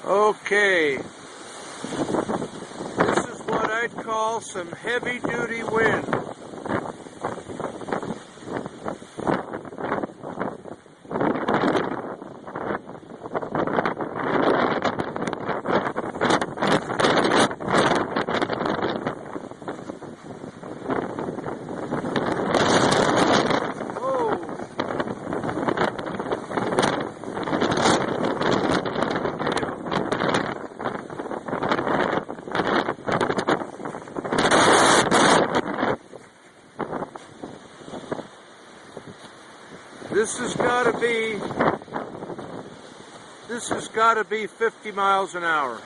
Okay, this is what I'd call some heavy-duty wind. This has got to be 50 miles an hour.